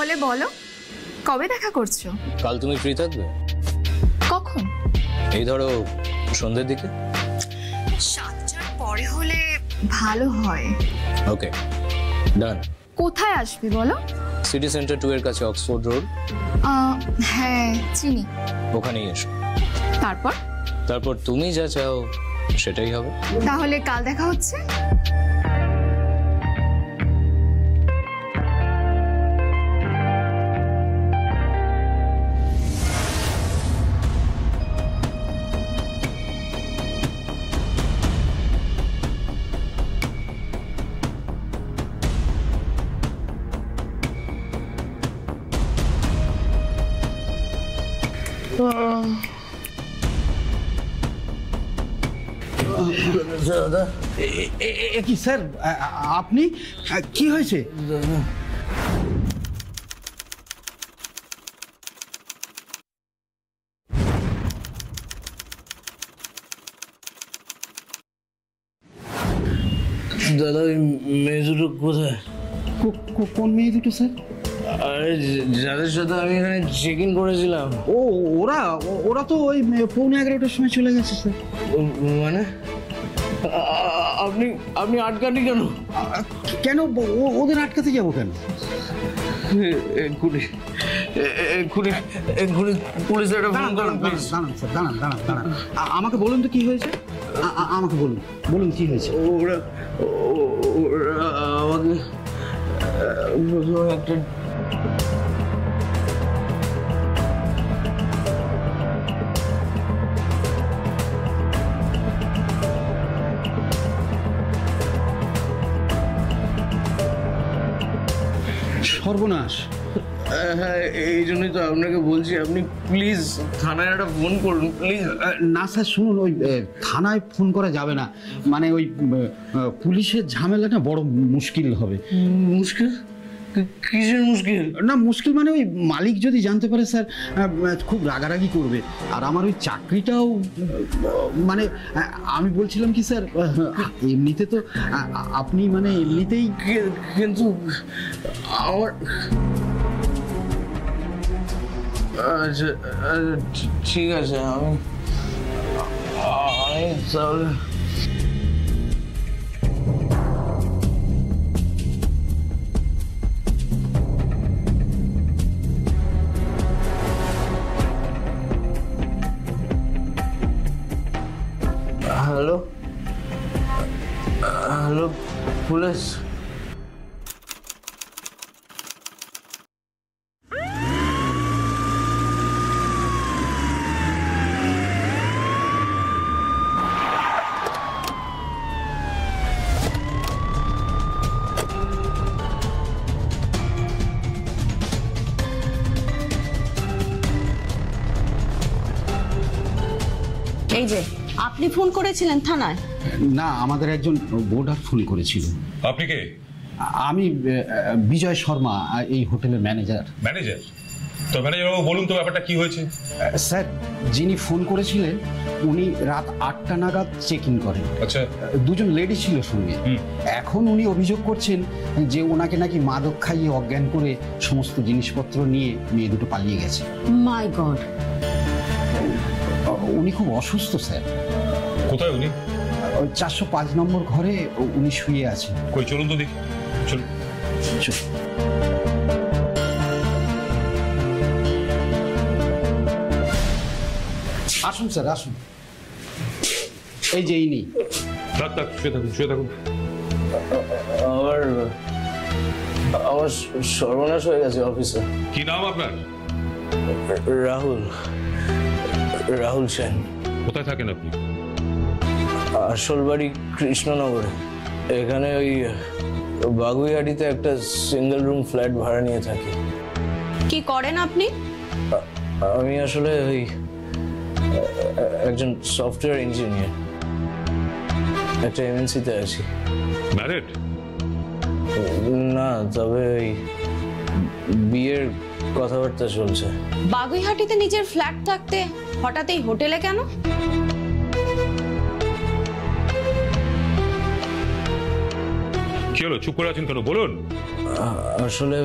তাহলে বলো কবে দেখা করছো? কাল তুমি ফ্রি থাকবে? কখন? এই ধরো সন্ধ্যের দিকে। 7টার পরে হলে ভালো হয়। ওকে, ডান। কোথায় আসবে বলো? সিটি সেন্টার 2 এর কাছে, অক্সফোর্ড রোড। হ্যাঁ চিনি। ওখানেই এসো। তারপর তুমি যা চাও সেটাই হবে। তাহলে কাল দেখা হচ্ছে। কি স্যার আপনি কি হয়েছে? দাদা ওই মেয়ে দুটো কোথায়? কোন মেয়ে দুটো স্যার? আরে যাদের সাথে আমি এখানে চেক ইন করেছিলাম। ওরা তো ওই 11:15টার সময় চলে গেছে স্যার। মানে আপনি আটকানি কেন? কেন ওদের আটকাতে যাবো কেন? এক্ষুনি পুলিশ একটা ফোন করুন। দাঁড়ান স্যার, দাঁড়ান। আমাকে বলুন তো কি হয়েছে, আমাকে বলুন কি হয়েছে। ওরা আমাকে একটা সর্বনাশ। হ্যাঁ এই জন্যই তো আপনাকে বলছি, আপনি প্লিজ থানায় একটা ফোন করুন প্লিজ। না স্যার শুনুন, ওই থানায় ফোন করা যাবে না, মানে ওই পুলিশের ঝামেলাটা বড় মুশকিল হবে। মুশকিল? কিসের মুশকিল? না মুশকিল মানে ওই মালিক যদি জানতে পারে স্যার খুব রাগারাগি করবে, আর আমার ওই চাকরিটাও, মানে আমি বলছিলাম কি স্যার, এমনিতে তো আপনি মানে এমনিতেই, কিন্তু আমার আচ্ছা ঠিক আছে, আমি তাহলে হ্যালো পুলিশ। এই যে আপনি ফোন করেছিলেন থানায়? না আমাদের একজন বোর্ডার ফোন করেছিল। আপনি কে? আমি বিজয় শর্মা, এই হোটেলের ম্যানেজার। ম্যানেজার? তো ম্যানেজার বাবু বলুন তো ব্যাপারটা কি হয়েছে। স্যার যিনি ফোন করেছিলেন উনি রাত 8টা নাগাদ চেক ইন করেন। আচ্ছা। দুজন লেডি ছিল সঙ্গে। এখন উনি অভিযোগ করছেন যে ওনাকে নাকি মাদক খাইয়ে অজ্ঞান করে সমস্ত জিনিসপত্র নিয়ে মেয়ে দুটো পালিয়ে গেছে। মাই গড। উনি খুব অসুস্থ স্যার। কোথায় উনি? ওই 405 নম্বর ঘরে উনি শুয়ে আছেন। কই চলুন তো দেখি। চলুন। আসুন স্যার আসুন, এই যে ইনি। থাক শুয়ে থাকুন। আমার সর্বনাশ হয়ে গেছে অফিসে। কি নাম আপনার? রাহুল সেন। কোথায় থাকেন আপনি? আসল বাড়ি কৃষ্ণনগরে। এখানে ওই বাগুইহাটিতে একটা সিঙ্গেল রুম ফ্ল্যাট ভাড়া নিয়ে থাকি। কি করেন আপনি? আমি আসলে ওই একজন সফটওয়্যার ইঞ্জিনিয়ার, একটা এমএনসিতে আছি। ম্যারিড? না, তবে ওই বিয়ের কথাবার্তা চলছে। বাগুইহাটিতে নিজের ফ্ল্যাট থাকতে হঠাৎ এই হোটেলে কেন? কি হলো, চুপ করে আছেন কেন, বলুন। আসলে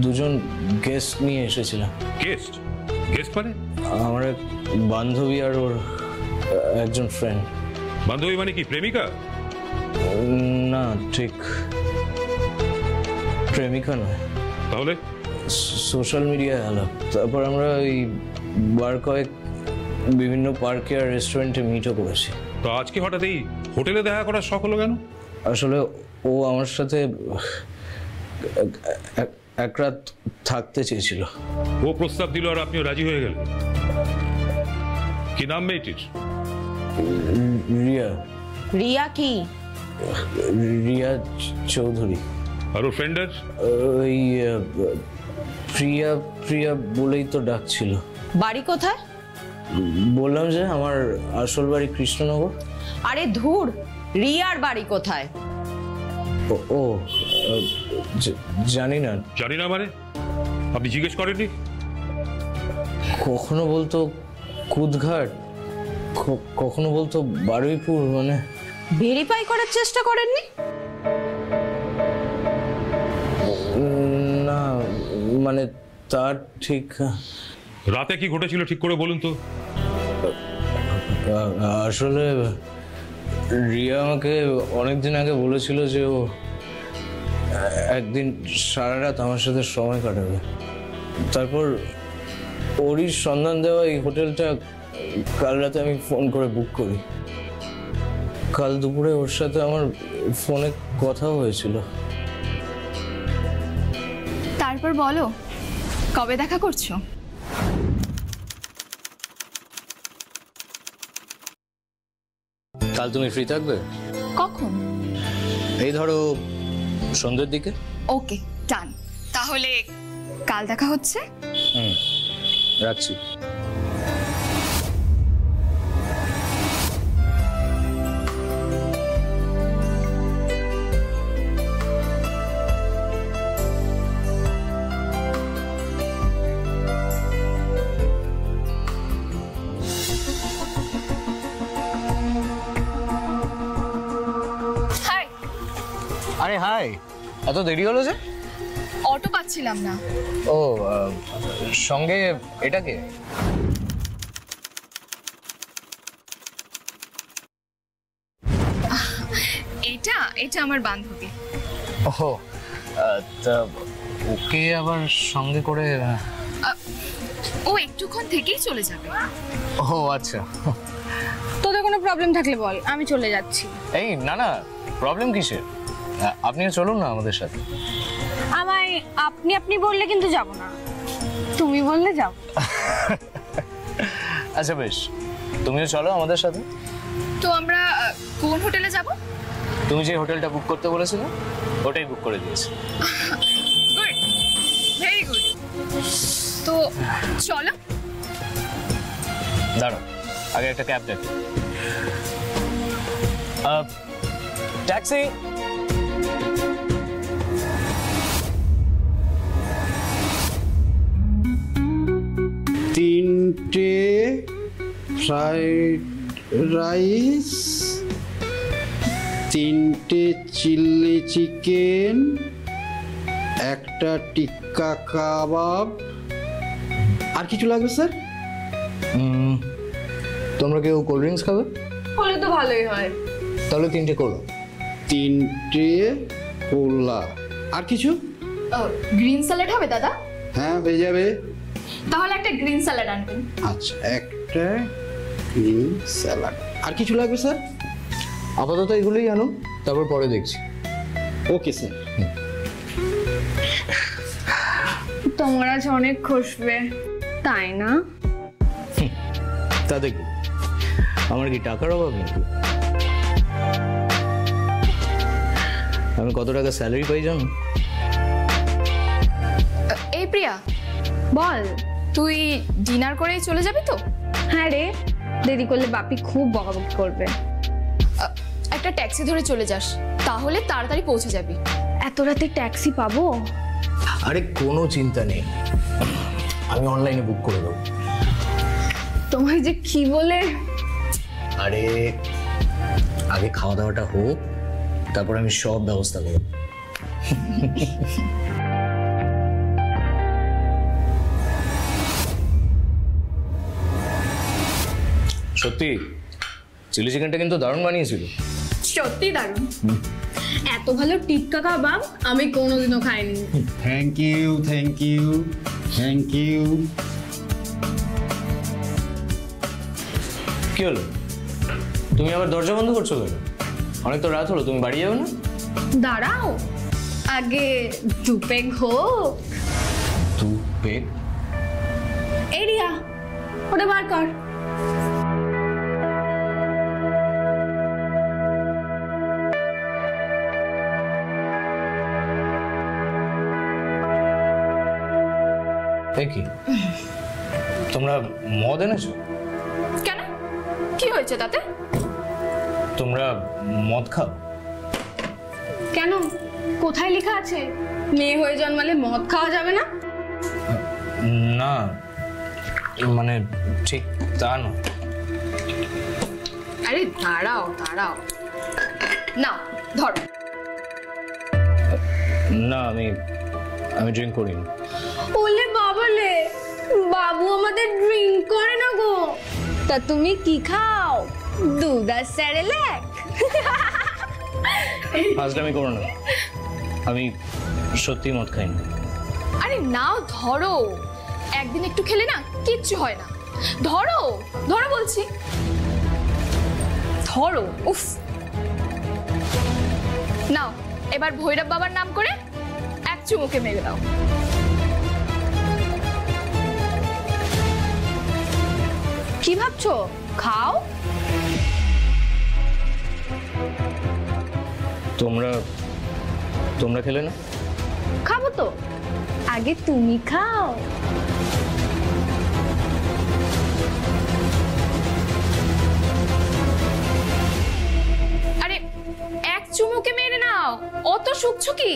দুজন গেস্ট নিয়ে এসেছিলাম। গেস্ট? গেস্ট মানে? আমার এক বান্ধবী আর ওর একজন ফ্রেন্ড। বান্ধবী মানে কি, প্রেমিকা? না, ঠিক প্রেমিকা নয়। তাহলে? সোশ্যাল মিডিয়ায় আলাপ। তারপর আমরা ওই বার কয়েক বিভিন্ন পার্কে আর রেস্টুরেন্টে মিটও করেছি। তো আজকে হঠাৎ এই হোটেলে দেখা করার শখ হলো কেন? আসলে ও আমার সাথে এক রাত থাকতে চেয়েছিল। ও প্রস্তাব দিল আর আপনিও রাজি হয়ে গেলেন? কি নাম মেয়েটির? রিয়া। রিয়া কি? রিয়া চৌধুরী। আর ওর ফ্রেন্ডের? ওই প্রিয়া প্রিয়া বলেই তো ডাকছিল। বাড়ি কোথায়? বললাম যে আমার আসল বাড়ি কৃষ্ণনগর। আরে ধুর, রিয়ার বাড়ি কোথায়? ও জানি না। জানি না মানে? আপনি জিজ্ঞেস করেননি? কখনো বলতো কুদঘাট, কখনো বলতো বারুইপুর। মানে ভেরিফাই করার চেষ্টা করেননি? না, মানে তার ঠিক। রাতে কি ঘটেছিল ঠিক করে বলুন তো। আসলে রিয়া আমাকে অনেকদিন আগে বলেছিল যে ও একদিন সারা রাত আমার সাথে সময় কাটাবে। তারপর ওরই সন্ধান দেওয়া এই হোটেলটা কাল রাতে আমি ফোন করে বুক করি। কাল দুপুরে ওর সাথে আমার ফোনে কথাও হয়েছিল। তারপর বলো, কবে দেখা করছো? কাল তুমি ফ্রি থাকবে? কখন? এই ধরো সন্ধ্যের দিকে। ওকে, ডান। তাহলে কাল দেখা হচ্ছে। রাখছি। হাই। আরে হাই, এত দেরি হলো যে? অটো পাচ্ছিলাম না। ও, সঙ্গে এটাকে? এটা এটা আমার বান্ধবী। ও, তা ওকে আবার সঙ্গে করে? ও একটুক্ষণ থেকেই চলে যাবে। ও আচ্ছা। তোদের কোনো প্রবলেম থাকলে বল, আমি চলে যাচ্ছি। এই না না, প্রবলেম কিসের? আপনিও চলুন না আমাদের সাথে। আমায় আপনি আপনি বললে কিন্তু যাব না, তুমি বললে যাব। আচ্ছা বেশ, তুমিও চলো আমাদের সাথে। তো আমরা কোন হোটেলে যাব? তুমি যে হোটেলটা বুক করতে বলেছিলে ওটাই বুক করে দিয়েছি। Good, very good. তো চলো। দাঁড়াও, আগে একটা ক্যাব ডাকি। ট্যাক্সি। তিনটে ফ্রাইড রাইস, তিনটে চিলি চিকেন, একটা টিক্কা কাবাব। আর কিছু লাগবে স্যার? তোমরা কেউ কোল্ড ড্রিঙ্কস খাবে? হলে তো ভালোই হয়। তাহলে তিনটে করো। তিনটে কোলা। আর কিছু? গ্রিন স্যালাড হবে দাদা? হ্যাঁ হয়ে যাবে। তাহলে একটা গ্রিন স্যালাড আনবেন। আচ্ছা, একটা গ্রিন স্যালাড। আর কিছু লাগবে স্যার? আপাতত এগুলোই আনো, তারপর পরে দেখছি। Okay sir. তোমার আজ অনেক খুশবে, তাই না? তা দেখি, আমার কি টাকার অভাব নাকি? আমি কত টাকা স্যালারি পাই জানো? এই প্রিয়া, বল। তুই ডিনার করেই চলে যাবি তো? হ্যাঁ রে, দেরি করলে বাপি খুব বকাবকি করবে। একটা ট্যাক্সি ধরে চলে যাস, তাহলে তাড়াতাড়ি পৌঁছে যাবি। এত রাতে ট্যাক্সি পাবো? আরে কোনো চিন্তা নেই, আমি অনলাইনে বুক করে দেবো। তোমায় যে কি বলে। আরে আগে খাওয়া দাওয়াটা হোক, তারপর আমি সব ব্যবস্থা করব। সত্যি চিলি চিকেনটা কিন্তু দারুণ বানিয়েছিল। সত্যি দারুণ। এত ভালো টিক্কা কাবাব আমি কোনোদিনও খাইনি। Thank you, thank you, thank you. কি হলো, তুমি আবার দরজা বন্ধ করছো কেন? অনেক তো রাত হলো, তুমি বাড়ি যাবে না? দাঁড়াও, আগে দুপেগ হোক। দু পেগ? এই রিয়া, ওটা বার কর। কি তোমরা মদ এনেছো? কেন, কি হয়েছে তাতে? তোমরা মদ খাও? কেন, কোথায় লেখা আছে মেয়ে হয়ে জন্মালে মদ খাওয়া যাবে না? না মানে ঠিক তা না। আরে দাঁড়াও দাঁড়াও, না ধরো। না আমি ড্রিঙ্ক করিনি। ওলে বাবালে, বাবু আমাদের ড্রিঙ্ক করে না গো। তা তুমি কি খাও? দুধ আর স্যারেলাক? ফাজলামি করো না, আমি সত্যি মদ খাইনি। আরে নাও ধরো, একদিন একটু খেলে না কিচ্ছু হয় না। ধরো ধরো বলছি, ধরো। উফ, নাও এবার ভৈরব বাবার নাম করে এক চুমুকে মেরে দাও। কি ভাবছো, খাও। তোমরা খেলে না? খাবো তো, আগে তুমি খাও। আরে এক চুমুকে মেরে নাও, অত শুকছো কি?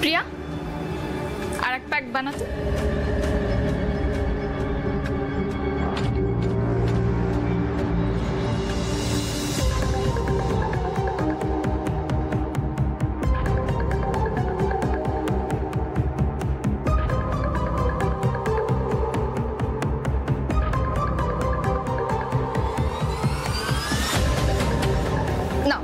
প্রিয়া, আর এক প্যাক বানাতো। নাও।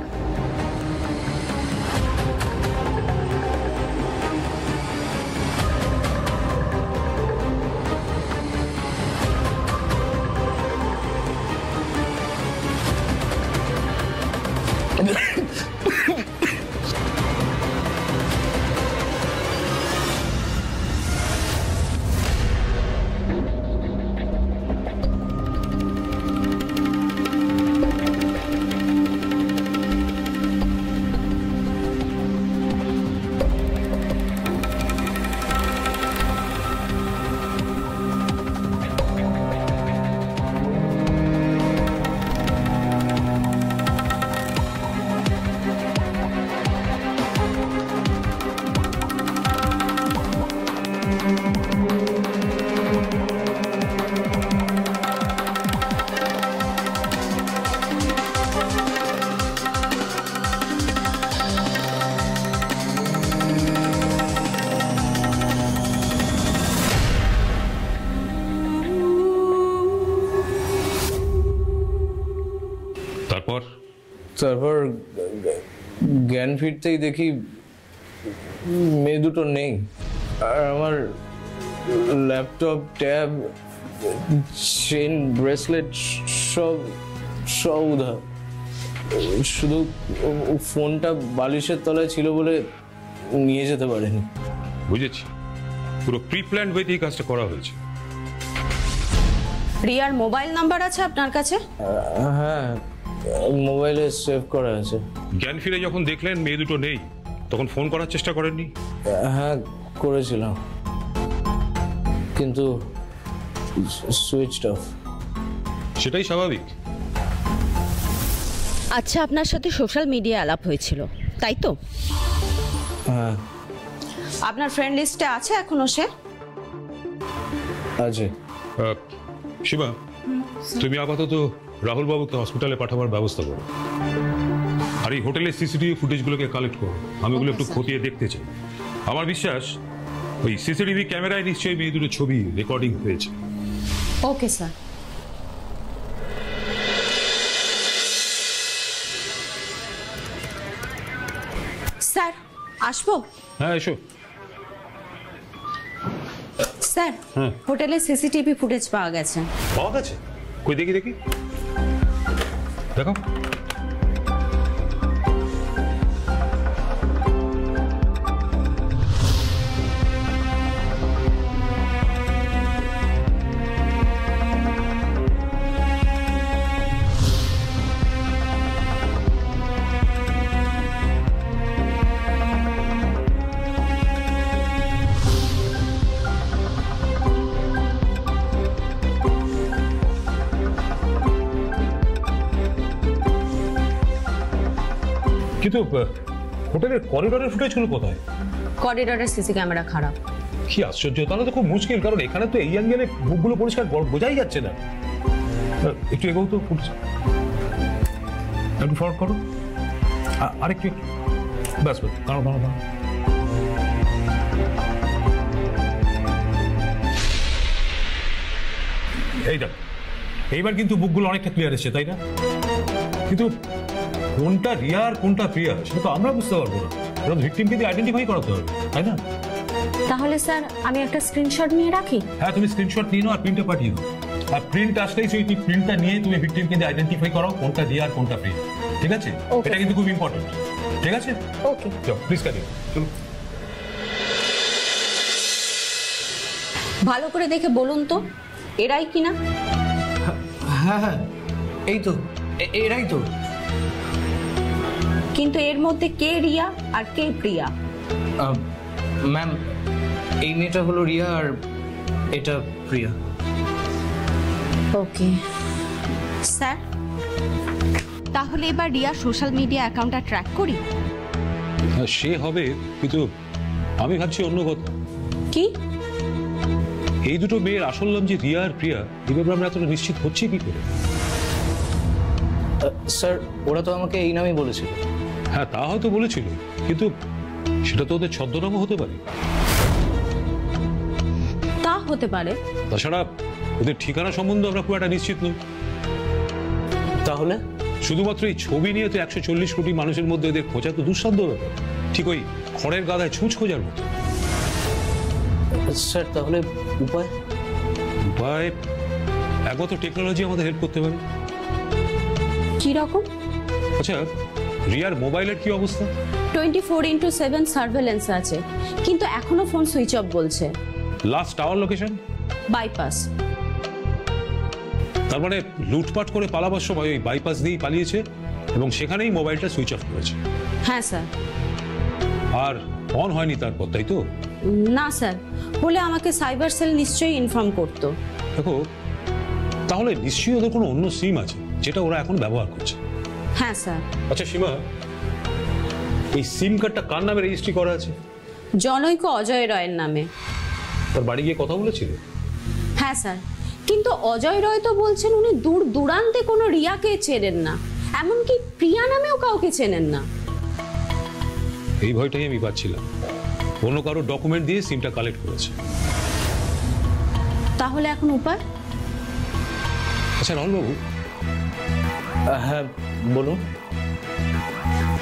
তারপর জ্ঞান ফিরতেই দেখি মেয়ে দুটো নেই, আর আমার ল্যাপটপ, ট্যাব, চেন, ব্রেসলেট সব উধাও। শুধু ফোনটা বালিশের তলায় ছিল বলে নিয়ে যেতে পারেনি। বুঝেছি, পুরো প্রি প্ল্যান্ড ওয়েতে এই কাজটা করা হয়েছে। রিয়ার মোবাইল নাম্বার আছে আপনার কাছে? হ্যাঁ, মোবাইলে সেভ করা আছে। জ্ঞান ফিরে যখন দেখলেন মেয়ে দুটো নেই, তখন ফোন করার চেষ্টা করেননি? হ্যাঁ করেছিলাম, কিন্তু সুইচড অফ। সেটাই স্বাভাবিক। আচ্ছা, আপনার সাথে সোশ্যাল মিডিয়া আলাপ হয়েছিল তাই তো? হ্যাঁ। আপনার ফ্রেন্ড লিস্টে আছে এখনো সে? আছে। শিবা, তুমি আপাতত রাহুল বাবুকে হসপিটালে পাঠাবার ব্যবস্থা করো, আর এই হোটেলের সিসিটিভি ফুটেজগুলোকে কালেক্ট করো। আমি ওগুলো একটু খতিয়ে দেখতে চাই। আমার বিশ্বাস ওই সিসিটিভি ক্যামেরায় নিশ্চয়ই মেয়ে দুটো ছবি রেকর্ডিং হয়েছে। Okay sir. স্যার আসবো? হ্যাঁ এসো। স্যার হোটেলে সিসিটিভি ফুটেজ পাওয়া গেছে। পাওয়া গেছে? কই দেখি দেখি, দেখো। কিন্তু হোটেলের করিডোরের ফুটেজগুলো কোথায়? করিডোরের সিসি ক্যামেরা খারাপ। কি আশ্চর্য, তাহলে তো খুব মুশকিল, কারণ এখানে তো এই অ্যাঙ্গেলে মুখগুলো পরিষ্কার বোঝাই যাচ্ছে না। একটু এগোও তো, একটু ফরওয়ার্ড করো, আরেকটু, ব্যাস ব্যাস, দাঁড়াও দাঁড়াও দাঁড়াও। এই দেখ, এইবার কিন্তু বুকগুলো অনেকটা ক্লিয়ার এসেছে, তাই না? কিন্তু কোনটা রিয়া আর কোনটা প্রিয়া সেটা তো আমরা বুঝতে পারবো না, কারণ ভিকটিমকে দিয়ে আইডেন্টিফাই করাতে হবে, তাই না? তাহলে স্যার আমি একটা স্ক্রিনশট নিয়ে রাখি? হ্যাঁ, তুমি স্ক্রিনশট নিয়ে নাও আর প্রিন্টটা পাঠিয়ে দাও। আর প্রিন্ট আসলেই সেই প্রিন্টটা নিয়ে তুমি ভিকটিমকে দিয়ে আইডেন্টিফাই করো কোনটা রিয়া আর কোনটা প্রিয়া, ঠিক আছে? এটা কিন্তু খুব ইম্পর্টেন্ট, ঠিক আছে? ওকে, চলো প্লিজ কাটিয়ে চলো। ভালো করে দেখে বলুন তো এরাই কিনা? হ্যাঁ হ্যাঁ, এই তো এরাই তো। কিন্তু এর মধ্যে কে রিয়া আর কে প্রিয়া? ম্যাম, এই মেয়েটা হলো রিয়া আর এটা প্রিয়া। ওকে স্যার, তাহলে এবার রিয়া সোশ্যাল মিডিয়া অ্যাকাউন্টটা ট্র্যাক করি। সে হবে, কিন্তু আমি ভাবছি অন্য কথা। কি? এই দুটো মেয়ের আসল নাম যে রিয়া আর প্রিয়া, এই ব্যাপারে আমরা এতটা নিশ্চিত হচ্ছি কি করে? স্যার ওরা তো আমাকে এই নামই বলেছিল। হ্যাঁ, তা হয়তো বলেছিল, কিন্তু সেটা তো ওদের ছদ্মনামও হতে পারে। তা হতে পারে। তাছাড়া ওদের ঠিকানা সম্বন্ধে আমরা খুব একটা নিশ্চিত নই। তাহলে শুধুমাত্র এই ছবি নিয়ে তো 140 কোটি মানুষের মধ্যে এদের খোঁজা তো দুঃসাধ্য ব্যাপার, ঠিক ওই খড়ের গাদায় ছুঁচ খোঁজার মতো। স্যার তাহলে উপায়? উপায় একমাত্র টেকনোলজি আমাদের হেল্প করতে পারে। কি রকম? আচ্ছা, রিয়ার মোবাইলের কি অবস্থা? 24/7 সার্ভেলেন্স আছে, কিন্তু এখনো ফোন সুইচ অফ বলছে। Last tower location? বাইপাস। তার মানে লুটপাট করে পালাবার সময় ওই বাইপাস দিয়েই পালিয়েছে এবং সেখানেই মোবাইলটা সুইচ অফ করেছে। হ্যাঁ স্যার। আর অন হয়নি তারপর, তাই তো? না স্যার, হলে আমাকে সাইবার সেল নিশ্চয়ই ইনফর্ম করতো। দেখো, তাহলে নিশ্চয়ই ওদের কোনো অন্য সিম আছে যেটা ওরা এখন ব্যবহার করছে। হ্যাঁ স্যার। আচ্ছা সীমা, এই সিম কার্ডটা কার নামে রেজিস্ট্রি করা আছে? জনৈক অজয় রয়ের নামে। তার বাড়ি গিয়ে কথা বলেছিল? হ্যাঁ স্যার, কিন্তু অজয় রয় তো বলছেন উনি দূর দূরান্তে কোনো রিয়াকে চেনেন না, এমনকি প্রিয়া নামেও কাউকে চেনেন না। এই ভয়টাই আমি পাচ্ছিলাম, অন্য কারো ডকুমেন্ট দিয়ে সিমটা কালেক্ট করেছে। তাহলে এখন উপায়? আচ্ছা রাহুলবাবু, হ্যাঁ বলুন।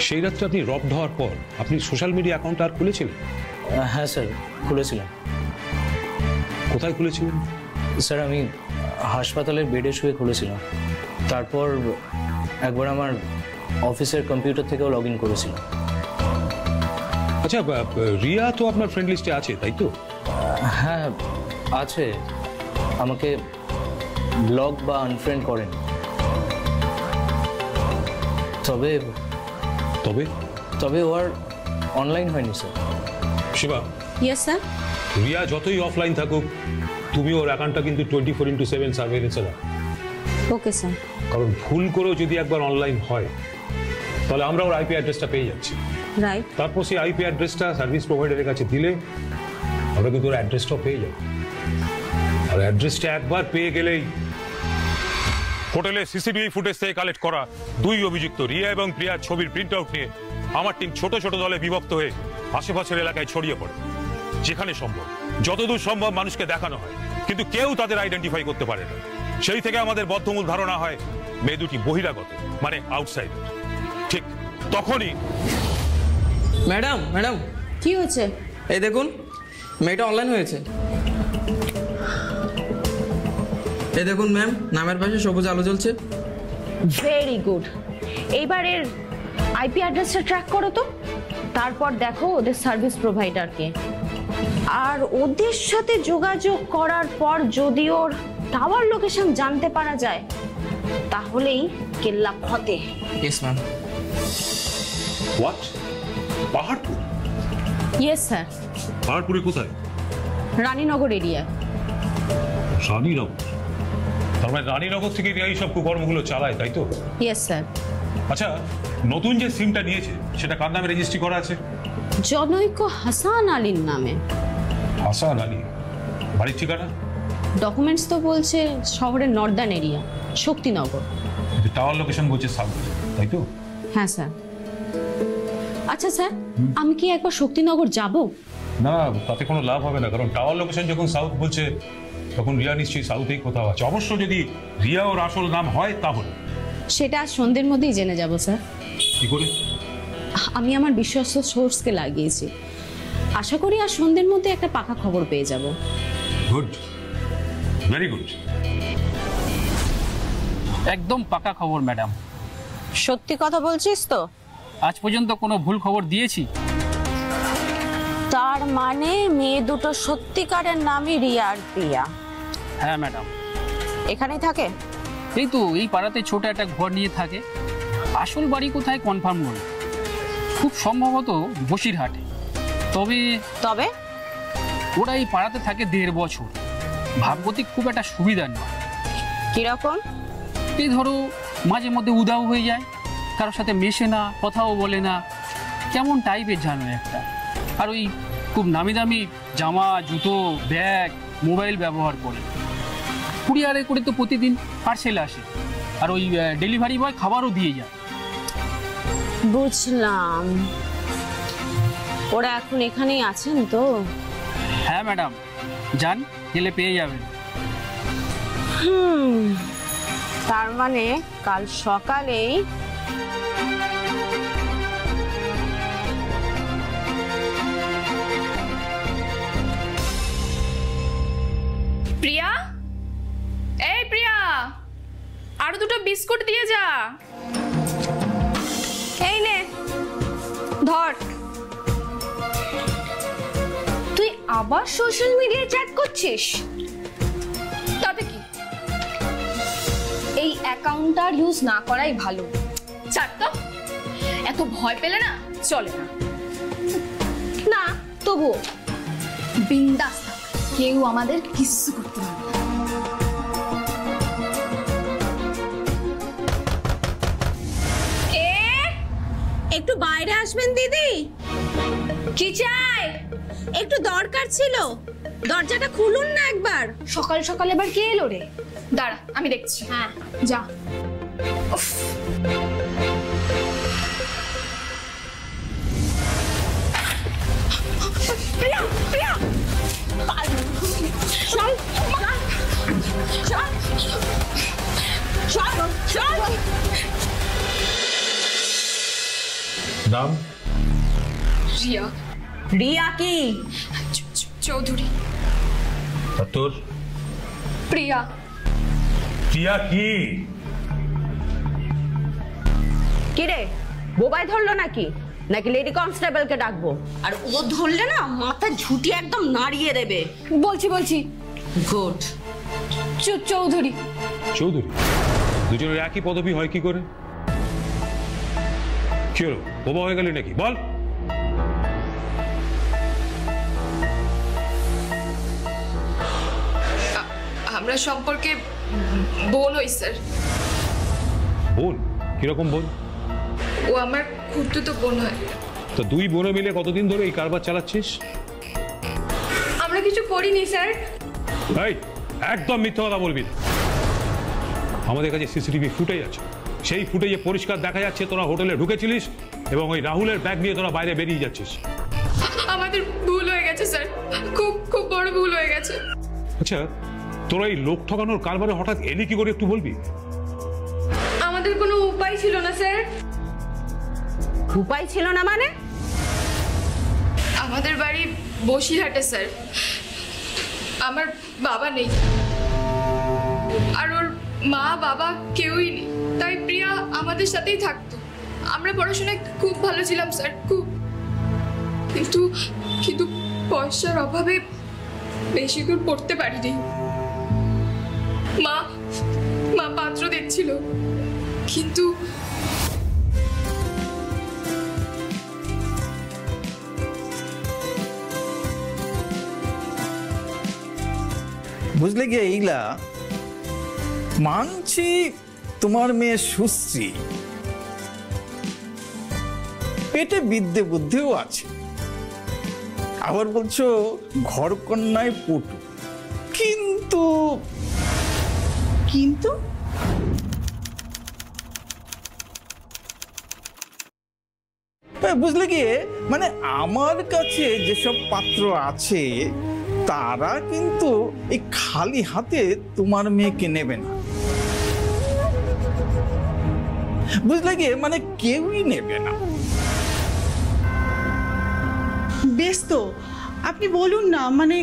সেই রাত্রে আপনি রবড হওয়ার পর আপনি সোশ্যাল মিডিয়া অ্যাকাউন্ট আর খুলেছিলেন? হ্যাঁ স্যার, খুলেছিলাম। কোথায় খুলেছিলেন? স্যার আমি হাসপাতালের বেডে শুয়ে খুলেছিলাম, তারপর একবার আমার অফিসের কম্পিউটার থেকেও লগ ইন করেছিলাম। আচ্ছা, রিয়া তো আপনার ফ্রেন্ড লিস্টে আছে, তাই তো? হ্যাঁ আছে, আমাকে ব্লক বা আনফ্রেন্ড করেন। তবে তবে তবে ও আর অনলাইন হয়নি sir. Shiva, yes sir. Riya যতই অফলাইন থাকুক, তুমি ওর অ্যাকাউন্টটা কিন্তু 24/7 সার্ভেলেন্সে রাখো। Okay sir. কারণ ভুল করেও যদি একবার অনলাইন হয় তাহলে আমরা ওর আইপি অ্যাড্রেসটা পেয়ে যাচ্ছি। রাইট। তারপর সেই আইপি অ্যাড্রেসটা সার্ভিস প্রোভাইডারের কাছে দিলে আমরা কিন্তু ওর অ্যাড্রেসটাও পেয়ে যাব। আর অ্যাড্রেসটা একবার পেয়ে গেলেই হোটেলে সিসিটিভি ফুটেজ থেকে কালেক্ট করা 2 অভিযুক্ত রিয়া এবং প্রিয়ার ছবির প্রিন্ট আউট নিয়ে আমার টিম ছোট ছোট দলে বিভক্ত হয়ে আশেপাশের এলাকায় ছড়িয়ে পড়ে। যেখানে সম্ভব, যতদূর সম্ভব মানুষকে দেখানো হয়, কিন্তু কেউ তাদের আইডেন্টিফাই করতে পারে না। সেই থেকে আমাদের বদ্ধমূল ধারণা হয় মেয়ে দুটি বহিরাগত, মানে আউটসাইডার। ঠিক তখনই ম্যাডাম ম্যাডাম কি হয়েছে? এই দেখুন, মেয়েটা অনলাইন হয়েছে। এই দেখুন ম্যাম, নামের পাশে সবুজ আলো জ্বলছে। Very good. এইবারের আইপি অ্যাড্রেসটা ট্র্যাক করো তো, তারপর দেখো ওদের সার্ভিস প্রোভাইডারকে। আর ওদের সাথে যোগাযোগ করার পর যদি ওর টাওয়ার লোকেশন জানতে পারা যায়, তাহলেই কেল্লা ফতে। Yes ma'am. What? Paharpur? Yes sir. পাহাড়পুরে কোথায়? রানীনগর এরিয়া। রানীনগর? তার মানে রানীনগর থেকে এই সব কুকর্মগুলো চালায়, তাই তো? Yes sir. আচ্ছা, নতুন যে সিমটা নিয়েছে সেটা কার নামে রেজিস্ট্রি করা আছে? জনৈক হাসান আলীর নামে। হাসান আলী? বাড়ির ঠিকানা? ডকুমেন্টস তো বলছে শহরের Northern area, Shaktinagar. Tower location বলছে সাউথ, তাই তো? হ্যাঁ স্যার। আচ্ছা স্যার, আমি কি একবার শক্তিনগর যাব? না, তাতে কোনো লাভ হবে না, কারণ টাওয়ার লোকেশন যখন সাউথ বলছে তখন রিয়া নিশ্চয়ই সাউথেই কোথাও আছে। অবশ্য যদি রিয়া ওর আসল নাম হয় তাহলে সেটা আজ সন্ধ্যের মধ্যেই জেনে যাব স্যার। কি করে? আমি আমার বিশ্বস্ত সোর্সকে লাগিয়েছি, আশা করি আজ সন্ধ্যের মধ্যে একটা পাকা খবর পেয়ে যাব। Good, very good. একদম পাকা খবর ম্যাডাম। সত্যি কথা বলছিস তো? আজ পর্যন্ত কোনো ভুল খবর দিয়েছি? তার মানে মেয়ে দুটো সত্যিকারের নামই রিয়া আর প্রিয়া। হ্যাঁ ম্যাডাম। এখানেই থাকে? এই তো এই পাড়াতে ছোট একটা ঘর নিয়ে থাকে। আসল বাড়ি কোথায় কনফার্ম নয়, খুব সম্ভবত বসিরহাটে। তবে তবে ওরা এই পাড়াতে থাকে 1.5 বছর। ভাগ্যতি খুব একটা সুবিধা নয়। কিরকম? এই ধরো মাঝে মধ্যে উদাও হয়ে যায়, কারোর সাথে মেশে না, কথাও বলে না, কেমন টাইপের জানো একটা। আর ওই খুব নামি দামি জামা, জুতো, ব্যাগ, মোবাইল ব্যবহার করে। কুরিয়ারে করে তো প্রতিদিন পার্সেল আসে, আর ওই ডেলিভারি বয় খাবারও দিয়ে যায়। বুঝলাম। ওরা এখন এখানেই আছেন তো? হ্যাঁ ম্যাডাম, যান, গেলে পেয়ে যাবেন। তার মানে কাল সকালেই প্রিয়া, এই প্রিয়া, আরো 2টো বিস্কুট দিয়ে যা। এই নে, ধর। তুই আবার সোশ্যাল মিডিয়ায় চ্যাট করছিস? তাতে কি? এই অ্যাকাউন্ট আর ইউজ না করাই ভালো। ছাড় তো, এত ভয় পেলে না চলে না। না তবু বিন্দাস থাক, কেউ আমাদের কিচ্ছু করতে পারবে না। একটু বাইরে আসবেন দিদি? কি চাই? একটু দরকার ছিল, দরজাটা খুলুন না একবার। সকাল সকাল এবার কে এলো রে? দাঁড়া, আমি দেখছি। হ্যাঁ যা। উফ। প্রিয়া, প্রিয়া, চল, চল, চল, চল। নাম? রিয়া। রিয়া কি? চৌধুরী। আর তোর? প্রিয়া। প্রিয়া কি? কি রে, বোবাই ধরলো নাকি? নাকি লেডি কনস্টেবলকে ডাকবো? আর ও ধরলে না মাথা ঝুটি একদম নাড়িয়ে দেবে। বলছি। গুড। চৌধুরী। চৌধুরী? দুজনের একই পদবি হয় কি করে? কি হলো, বোবা হয়ে গেলি নাকি? বল। আমরা সম্পর্কে বোন হই স্যার। বোন? কিরকম বোন? ও আমার খুড়তুতো বোন হয়। তো 2 বোনে মিলে কতদিন ধরে এই কারবার চালাচ্ছিস? আমরা কিছু করিনি স্যার। এই, একদম মিথ্যে কথা বলবি না। আমাদের কাছে সিসিটিভি ফুটেজ আছে, সেই ফুটেজে পরিষ্কার দেখা যাচ্ছে তোরা হোটেলে ঢুকেছিলিস এবং ওই রাহুলের ব্যাগ নিয়ে তোরা বাইরে বেরিয়ে যাচ্ছিস। আমাদের ভুল হয়ে গেছে স্যার, খুব খুব বড় ভুল হয়ে গেছে। আচ্ছা, তোরা এই লোক ঠকানোর কারবারে হঠাৎ এলি কি করে একটু বলবি? আমাদের কোনো উপায় ছিল না স্যার। উপায় ছিল না মানে? আমাদের বাড়ি বসিরহাটে স্যার, আমার বাবা নেই আর ওর মা বাবা কেউই নেই, তাই প্রিয়া আমাদের সাথেই থাকতো। আমরা পড়াশোনায় খুব ভালো ছিলাম স্যার, খুব, কিন্তু কিন্তু পয়সার অভাবে বেশি দূর পড়তে পারিনি। মা মা পাত্র দেখছিল, কিন্তু বুঝলে কি এইলা, মানছি তোমার মেয়ে সুশ্রী, পেটে বিদ্যে বুদ্ধিও আছে, আবার বলছো ঘরকন্যায় পটু, কিন্তু কিন্তু বুঝলে কি, মানে আমার কাছে যেসব পাত্র আছে তারা কিন্তু এই খালি হাতে তোমার মেয়েকে নেবে না, বুঝলে কি, মানে কেউই নেবে না। বেশ, তো আপনি বলুন না, মানে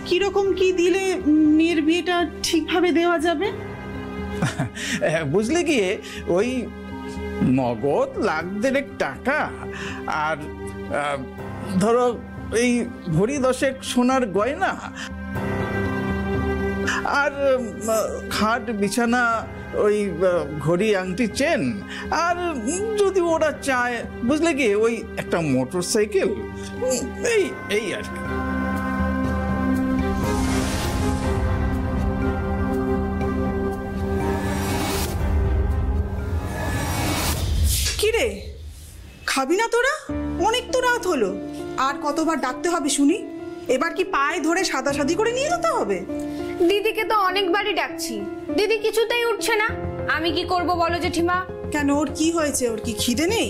কিরকম কি দিলে মেয়ের বিয়েটা ঠিকভাবে দেওয়া যাবে? বুঝলে কি, ওই নগদ $1,00,000 আর ধরো এই ভরি 10 সোনার গয়না আর খাট বিছানা, ওই ঘড়ি আংটি চেন, আর যদি ওরা চায় বুঝলে কি ওই একটা মোটর সাইকেল, এই আর কি। কিরে, খাবি না তোরা? অনেক তো রাত হলো, আর কতবার ডাকতে হবে শুনি? এবার কি পায়ে ধরে সাদাসাদি করে নিয়ে যেতে হবে? দিদিকে তো অনেকবারই ডাকছি, দিদি কিছুতেই উঠছে না। আমি কি করব বলো জেঠিমা? কেন, ওর কি হয়েছে? ওর কি খিদে নেই?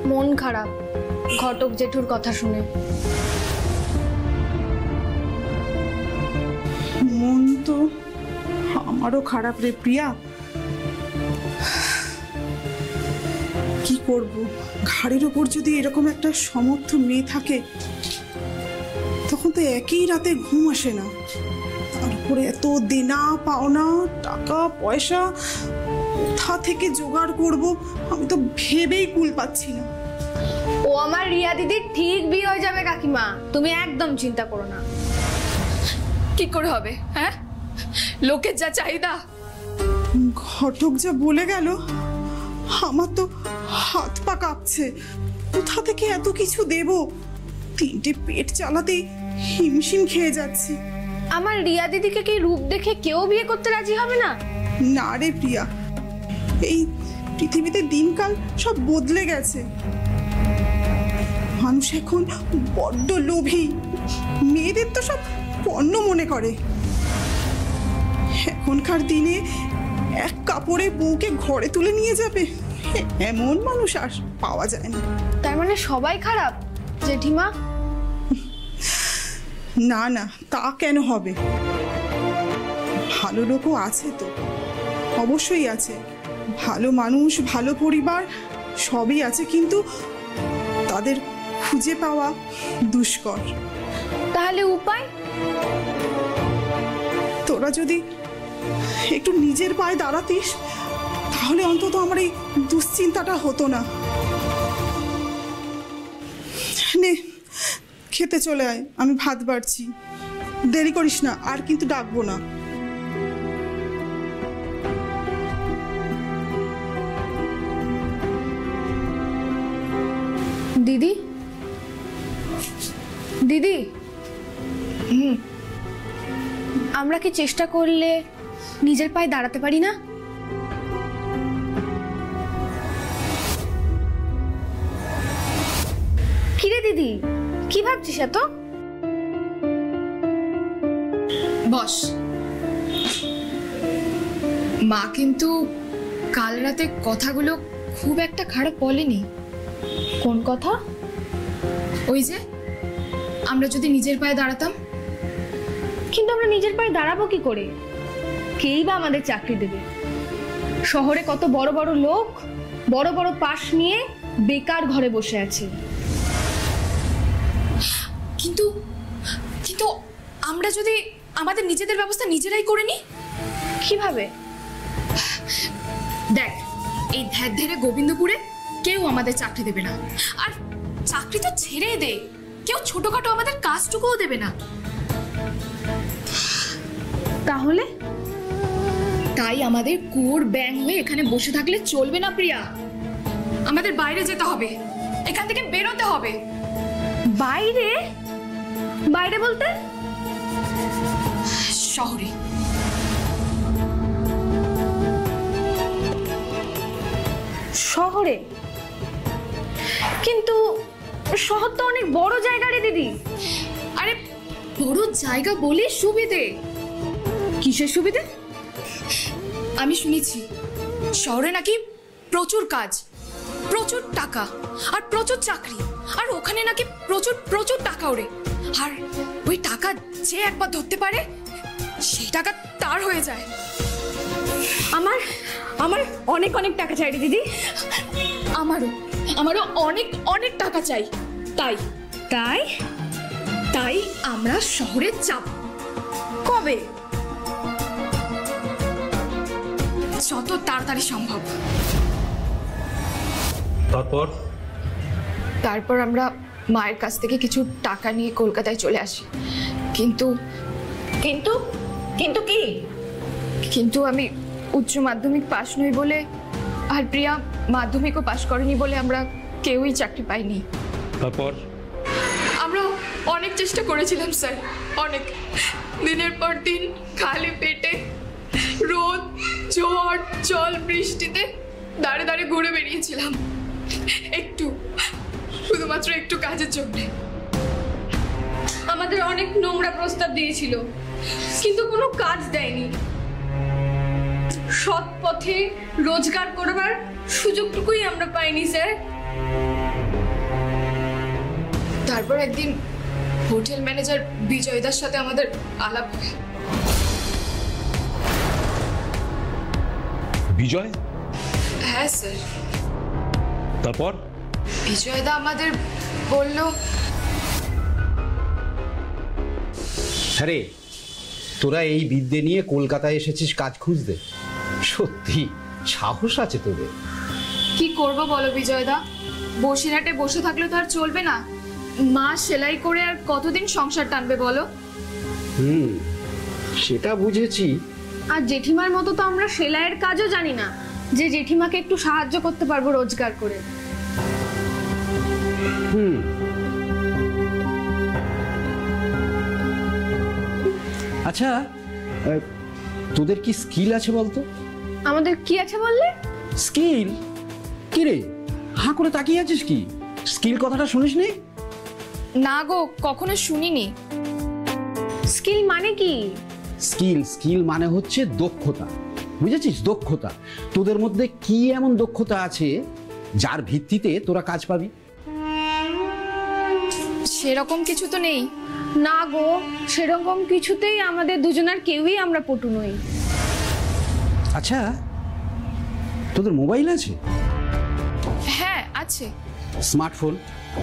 মন খারাপ ঘটক জেঠুর কথা শুনে। মন তো আমারও খারাপ রে প্রিয়া, কি করব? ঘাড়ের ওপর যদি এরকম একটা সমর্থ মেয়ে থাকে তখন তো একই রাতে ঘুম আসে না, তারপরে এত দেনা পাওনা, টাকা পয়সা কোথা থেকে জোগাড় করব আমি তো ভেবেই কুল পাচ্ছি না। ও আমার রিয়া দিদির ঠিক বিয়ে হয়ে যাবে কাকিমা, তুমি একদম চিন্তা করো না। কি করে হবে? হ্যাঁ, লোকের যা চাহিদা। ঘটক যা বলে গেল, আমার তো হাত পা কাঁপছে। কোথা থেকে এত কিছু দেব? 3টে পেট চালাতেই হিমশিম খেয়ে যাচ্ছি। আমার রিয়া দিদিকে কি রূপ দেখে কেউ বিয়ে করতে রাজি হবে না? না রে প্রিয়া, এই পৃথিবীতে দিনকাল সব বদলে গেছে। মানুষ এখন বড্ড লোভী, মেয়েদের তো সব পণ্য মনে করে। এখনকার দিনে এক কাপড়ে বউকে ঘরে তুলে নিয়ে যাবে, এমন মানুষ আর পাওয়া যায় না। তার মানে সবাই খারাপ জেঠিমা? না না, তা কেন হবে? ভালো লোকও আছে তো, অবশ্যই আছে। ভালো মানুষ, ভালো পরিবার সবই আছে, কিন্তু তাদের খুঁজে পাওয়া দুষ্কর। তাহলে উপায়? তোরা যদি একটু নিজের পায়ে দাঁড়াতিস তাহলে অন্তত আমার এই দুশ্চিন্তাটা হতো না। নে, খেতে চলে আয়, আমি ভাত বাড়ছি। দেরি করিস না, আর কিন্তু ডাকবো না। দিদি, দিদি, আমরা কি চেষ্টা করলে নিজের পায়ে দাঁড়াতে পারি না? কিরে দিদি, কি ভাবছিস এত? বস। মা কিন্তু কাল রাতে কথাগুলো খুব একটা খারাপ বলেনি। কোন কথা? ওই যে আমরা যদি নিজের পায়ে দাঁড়াতাম। কিন্তু আমরা নিজের পায়ে দাঁড়াবো কি করে? কেই বা আমাদের চাকরি দেবে? শহরে কত বড় বড় লোক বড় বড় পাশ নিয়ে বেকার ঘরে বসে আছে। কিন্তু কিন্তু আমরা যদি আমাদের নিজেদের ব্যবস্থা নিজেরাই করে নিই। কিভাবে? দেখ, এই ধ্যার ধেরে গোবিন্দপুরে কেউ আমাদের চাকরি দেবে না। আর চাকরি তো ছেড়ে দে, কেউ ছোটখাটো আমাদের কাজটুকুও দেবে না। তাহলে? তাই আমাদের কোর ব্যাং হয়ে এখানে বসে থাকলে চলবে না প্রিয়া। আমাদের বাইরে যেতে হবে, এখান থেকে বেরোতে হবে। বাইরে? বাইরে বলতে? শহরে। শহরে? কিন্তু শহর তো অনেক বড় জায়গা রে দিদি। আরে বড় জায়গা বলে সুবিধে। কিসের সুবিধে? আমি শুনেছি শহরে নাকি প্রচুর কাজ, প্রচুর টাকা আর প্রচুর চাকরি, আর ওখানে নাকি প্রচুর প্রচুর টাকা ওড়ে। আর ওই টাকা যে একবার ধরতে পারে সেই টাকা তার হয়ে যায়। আমার আমার অনেক অনেক টাকা চাই রে দিদি। আমারও আমারও অনেক অনেক টাকা চাই। তাই তাই তাই আমরা শহরে যাব। কবে? যত তাড়াতাড়ি সম্ভব। তারপর আমরা মায়ের কাছ থেকে কিছু টাকা নিয়ে কলকাতায় চলে আসি। কিন্তু কিন্তু কিন্তু কি? কিন্তু আমি উচ্চ মাধ্যমিক পাশ নই বলে, আর প্রিয়া মাধ্যমিকও পাশ করেনি বলে আমরা কেউই চাকরি পাইনি। তারপর আমরা অনেক চেষ্টা করেছিলাম স্যার, অনেক। দিনের পর দিন খালি পেটে রোদ ঝড় জল বৃষ্টিতে দাঁড়ে দাঁড়ে ঘুরে বেরিয়েছিলাম, একটু শুধুমাত্র একটু কাজের জন্য। আমাদের অনেক নোংরা প্রস্তাব দিয়েছিল, কিন্তু কোনো কাজ দেয়নি। সৎ পথে রোজগার করবার সুযোগটুকুই আমরা পাইনি স্যার। তারপর একদিন হোটেল ম্যানেজার বিজয়দার সাথে আমাদের আলাপ হয়। বিজয়? হ্যাঁ স্যার। তারপর বিজয়দা আমাদের বলল, আরে তোরা এই বিদ্যে নিয়ে কলকাতায় এসেছিস কাজ খুঁজতে? সত্যি সাহস আছে তোদের। কি করব বলো বিজয়দা, বসিরহাটে বসে থাকলে তো আর চলবে না। মা সেলাই করে আর কতদিন সংসার টানবে বলো? সেটা বুঝেছি। আর জেঠিমার মতো তো আমরা সেলাইয়ের কাজও জানি না যে জেঠিমাকে একটু সাহায্য করতে পারবো রোজগার করে। আচ্ছা তোদের কি স্কিল আছে বলতো? আমাদের কি আছে বললে? স্কিল? কি রে হাঁ করে তাকিয়ে আছিস কি? স্কিল কথাটা শুনিসনি? না গো, কখনো শুনিনি। স্কিল মানে কি? স্কিল মানে হচ্ছে দক্ষতা, বুঝেছিস? দক্ষতা। তোদের মধ্যে কি এমন দক্ষতা আছে যার ভিত্তিতে তোরা কাজ পাবি? সেরকম কিছু তো নেই। না গো, সেরকম কিছুতেই আমাদের দুজনের কেউই আমরা পটু নই। আচ্ছা তোদের মোবাইল আছে? হ্যাঁ আছে। স্মার্টফোন?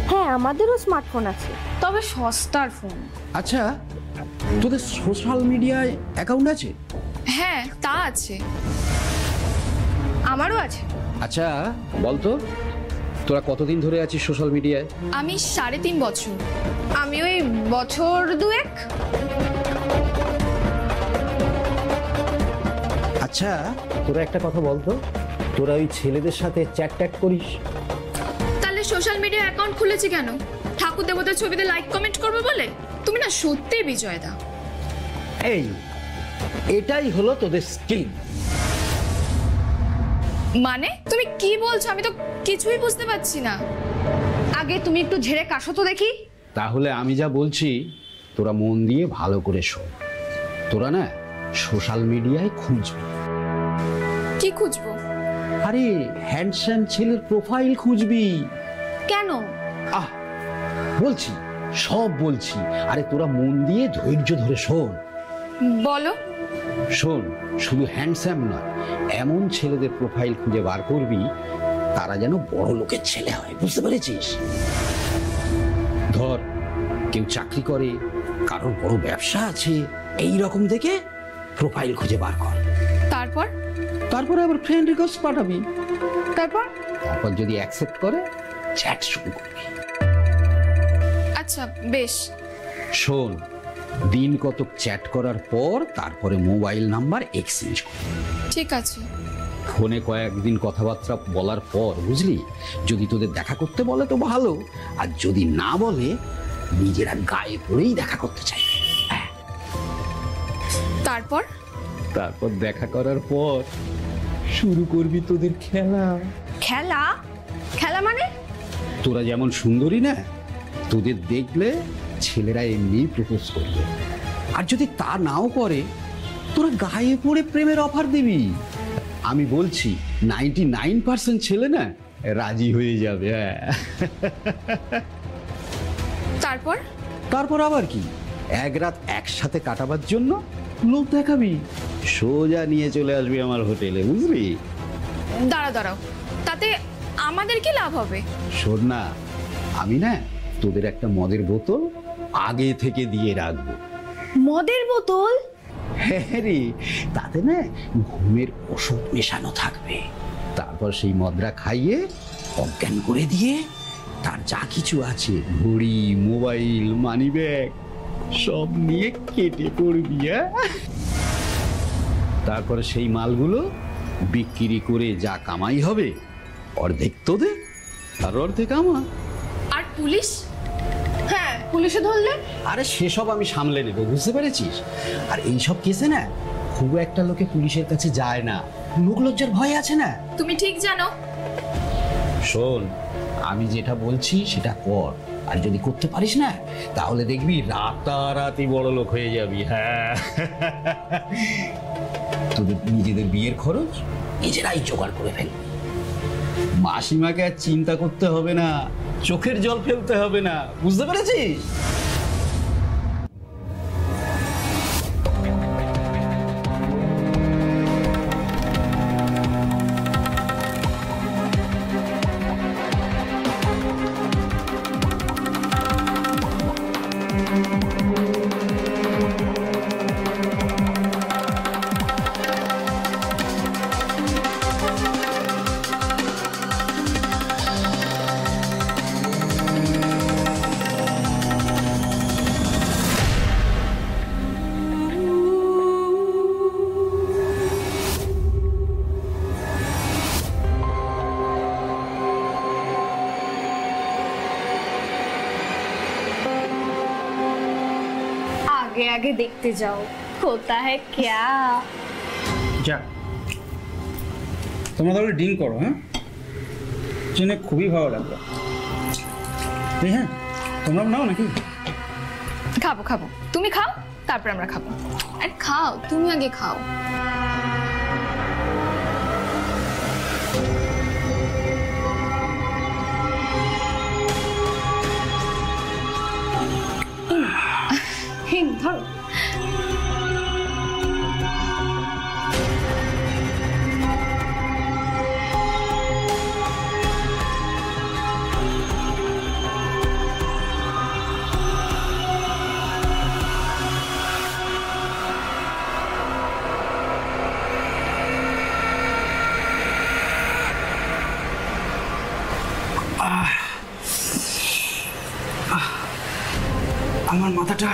হ্যাঁ আমাদেরও স্মার্টফোন আছে, তবে সস্তার ফোন। আচ্ছা তোদের সোশ্যাল মিডিয়ায় অ্যাকাউন্ট আছে? হ্যাঁ তা আছে। আমারও আছে। আচ্ছা বলতো তোরা কতদিন ধরে আছিস সোশ্যাল মিডিয়ায়? আমি 3.5 বছর। আমি ওই বছর 2-1। আচ্ছা তোরা একটা কথা বলতো, তোরা ওই ছেলেদের সাথে চ্যাট ট্যাট করিস? তাহলে সোশ্যাল মিডিয়া অ্যাকাউন্ট খুলেছি কেন? ঠাকুর দেবতার ছবিতে লাইক কমেন্ট করবে বলে? তুমি না সত্যি বিজয়দা। এই এটাই হলো তোদের স্কিল। মানে তুমি কি বলছো? আমি তো কিছুই বুঝতে পারছি না। আগে তুমি একটু ঝেড়ে কাশো তো দেখি। তাহলে আমি যা বলছি তোরা মন দিয়ে ভালো করে শোন। তোরা না সোশ্যাল মিডিয়ায় খুঁজবি। কি খুঁজবো? আরে হ্যান্ডসাম ছেলের প্রোফাইল খুঁজবি। কেন? আহ বলছি, সব বলছি। আরে তোরা মন দিয়ে ধৈর্য ধরে শোন। বলো। শোন, শুধু হ্যান্ডসাম নয়, এমন ছেলেদের প্রোফাইল খুঁজে বার করবি তারা যেন বড় লোকের ছেলে হয়, বুঝতে পেরেছিস? ধর কেউ চাকরি করে, কারোর বড় ব্যবসা আছে, এই রকম দেখে প্রোফাইল খুঁজে বার কর। তারপর? তারপর আবার ফ্রেন্ড রিকোয়েস্ট পাঠাবি। তারপর? তারপর যদি অ্যাকসেপ্ট করে চ্যাট শুরু করবি। আচ্ছা বেশ। শোন, দিন কতক চ্যাট করার পর তারপরে মোবাইল নাম্বার এক্সচেঞ্জ করবি। ঠিক আছে। ফোনে কয়েকদিন কথাবার্তা বলার পর বুঝলি, যদি তোদের দেখা করতে বলে তো ভালো, আর যদি না বলে নিজেরা গায়ে পড়েই দেখা করতে চাই। তারপর? তারপর দেখা করার পর শুরু করবি তোদের খেলা। খেলা? খেলা মানে? তোরা যেমন সুন্দরী না, তোদের দেখলে ছেলেরা এমনি প্রপোজ করবে, আর যদি তা নাও করে তোরা গায়ে পড়ে প্রেমের অফার দিবি। আমি বলছি 99% ছেলে না রাজি হয়ে যাবে। তারপর? তারপর আবার কি, এক রাত একসাথে কাটাবার জন্য লোক দেখাবি, সোজা নিয়ে চলে আসবি আমার হোটেলে, বুঝলি? দাঁড়াও দাঁড়াও, তাতে আমাদের কি লাভ হবে? শোন না, আমি না তোদের একটা মদের বোতল আগে থেকে দিয়ে রাখবো। মদের বোতল? হ্যাঁ রে, তাতে না ঘুমের ওষুধ মেশানো থাকবে। তারপর সেই মদরা খাইয়ে অজ্ঞান করে দিয়ে তার যা কিছু আছে, ঘড়ি, মোবাইল, মানি ব্যাগ, সব নিয়ে কেটে পড়বি। তারপরে সেই মালগুলো বিক্রি করে যা কামাই হবে অর্ধেক তোদের আর অর্ধেক আমার। আর পুলিশ? হ্যাঁ, পুলিশে ধরলে? আরে সেসব আমি সামলে নেব, বুঝতে পেরেছিস? আর এইসব কেসে না খুব একটা লোকে পুলিশের কাছে যায় না, লোক লজ্জার ভয় আছে না। তুমি ঠিক জানো। শোন, আমি যেটা বলছি সেটা কর, আর যদি করতে পারিস না তাহলে দেখবি রাতারাতি বড় লোক হয়ে যাবি। হ্যাঁ, তোদের নিজেদের বিয়ের খরচ নিজেরাই জোগাড় করে ফেলবি। মাসিমাকে আর চিন্তা করতে হবে না, চোখের জল ফেলতে হবে না, বুঝতে পেরেছিস? आगे आगे देखते जाओ, होता है क्या। যা, তোমরা তাহলে ডিল করো। হ্যাঁ, জেনে খুবই ভালো লাগলো। হ্যাঁ, তোমরা নাও নাকি? খাবো খাবো, তুমি খাও তারপর আমরা খাবো। আরে খাও, তুমি আগে খাও। ধরো। আমার মাথাটা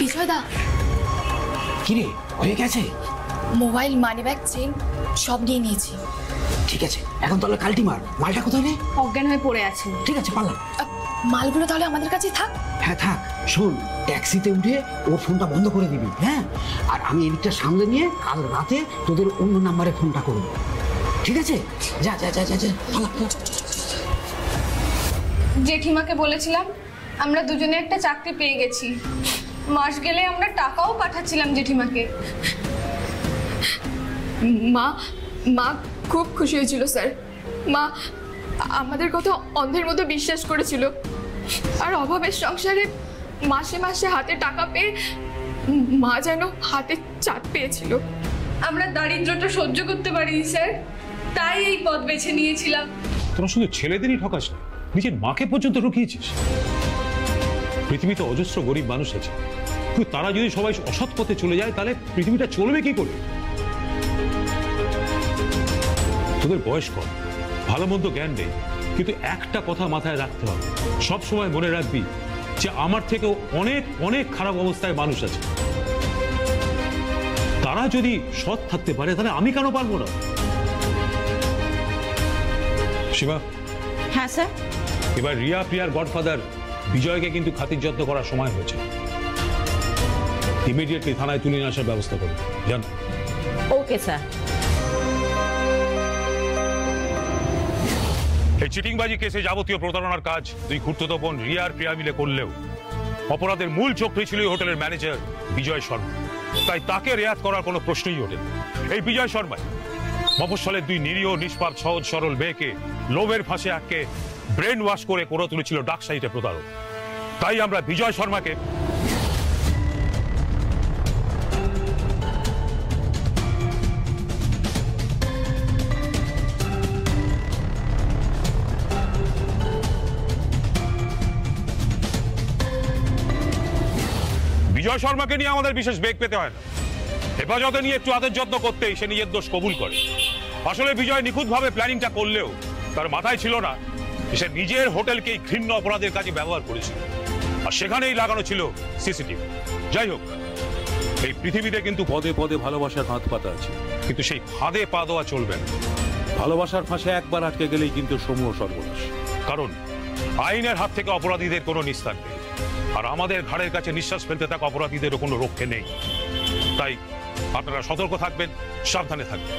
বিজয়দা, কিরে হয়ে গেছে? মোবাইল, মানিব্যাগ, চেন সব নিয়ে নিয়েছি। ঠিক আছে, এখন তাহলে কালটি মার। মালটা কোথায় রে? অজ্ঞান হয়ে পড়ে আছে। ঠিক আছে, পারলাম। মালগুলো তাহলে আমাদের কাছেই থাক। হ্যাঁ থাক। শোন, ট্যাক্সিতে উঠে ওর ফোনটা বন্ধ করে দিবি, হ্যাঁ? আর আমি এদিকটা সামলে নিয়ে কাল রাতে তোদের অন্য নাম্বারে ফোনটা করব, ঠিক আছে? যা যা যা যা যা। জেঠিমাকে বলেছিলাম আমরা দুজনে একটা চাকরি পেয়ে গেছি। মাস গেলে আমরা টাকাও পাঠাচ্ছিলাম জেঠিমাকে। মা মা খুব খুশি হয়েছিল স্যার। মা আমাদের কথা অন্ধের মতো বিশ্বাস করেছিল। আর অভাবের সংসারে মাসে মাসে হাতে টাকা পেয়ে মা যেন হাতে চাঁদ পেয়েছিল। আমরা দারিদ্রটা সহ্য করতে পারিনি স্যার, তাই এই পথ বেছে নিয়েছিলাম। তোরা শুধু ছেলেদেরই ঠকাস না, নিজের মাকে পর্যন্ত ঠকিয়েছিস। পৃথিবীতে অজস্র গরিব মানুষ আছে, কিন্তু তারা যদি সবাই অসৎ পথে চলে যায় তাহলে পৃথিবীটা চলবে কি করে? তোদের বয়স কম, ভালো মন্দ জ্ঞান নেই, কিন্তু একটা কথা মাথায় রাখতে হবে, সব সময় মনে রাখবি যে আমার থেকেও অনেক অনেক খারাপ অবস্থায় মানুষ আছে। তারা যদি সৎ থাকতে পারে তাহলে আমি কেন পারবো না? শিবা। হ্যাঁ স্যার। এবার রিয়া প্রিয়ার গডফাদার বিজয়কে কিন্তু খাতির যত্ন করার সময় হয়েছে। ইমিডিয়েটলি থানায় তুলে নিয়ে আসার ব্যবস্থা করুন, জান। Okay sir. এই চিটিংবাজি কেসে যাবতীয় প্রতারণার কাজ দুই খুঁড়তুতো বোন রিয়া আর প্রিয়া মিলে করলেও অপরাধের মূল চক্রী ছিল হোটেলের ম্যানেজার বিজয় শর্মা। তাই তাকে রেয়াত করার কোনো প্রশ্নই ওঠে। এই বিজয় শর্মা মফস্বলের দুই নিরীহ নিষ্পাপ সহজ সরল মেয়েকে লোভের ফাঁসে আটকে ব্রেন ওয়াশ করে তুলেছিল ডার্ক সাইডে প্রতারক। তাই আমরা বিজয় শর্মাকে বিজয় শর্মাকে নিয়ে আমাদের বিশেষ বেগ পেতে হয় না। হেফাজতে নিয়ে একটু আদর যত্ন করতেই সে নিজের দোষ কবুল করে। আসলে বিজয় নিখুঁতভাবে প্ল্যানিংটা করলেও তার মাথায় ছিল না সে নিজের হোটেলকেই ঘৃণ্য অপরাধের কাজে ব্যবহার করেছিল, আর সেখানেই লাগানো ছিল সিসিটিভি। যাই হোক, এই পৃথিবীতে কিন্তু পদে পদে ভালোবাসার ফাঁদ পাতা আছে, কিন্তু সেই ফাঁদে পা দেওয়া চলবে না। ভালোবাসার ফাঁসে একবার আটকে গেলেই কিন্তু সমূহ সর্বনাশ। কারণ আইনের হাত থেকে অপরাধীদের কোনো নিস্তার নেই, আর আমাদের ঘাড়ের কাছে নিঃশ্বাস ফেলতে থাকা অপরাধীদেরও কোনো রক্ষে নেই। তাই আপনারা সতর্ক থাকবেন, সাবধানে থাকবেন।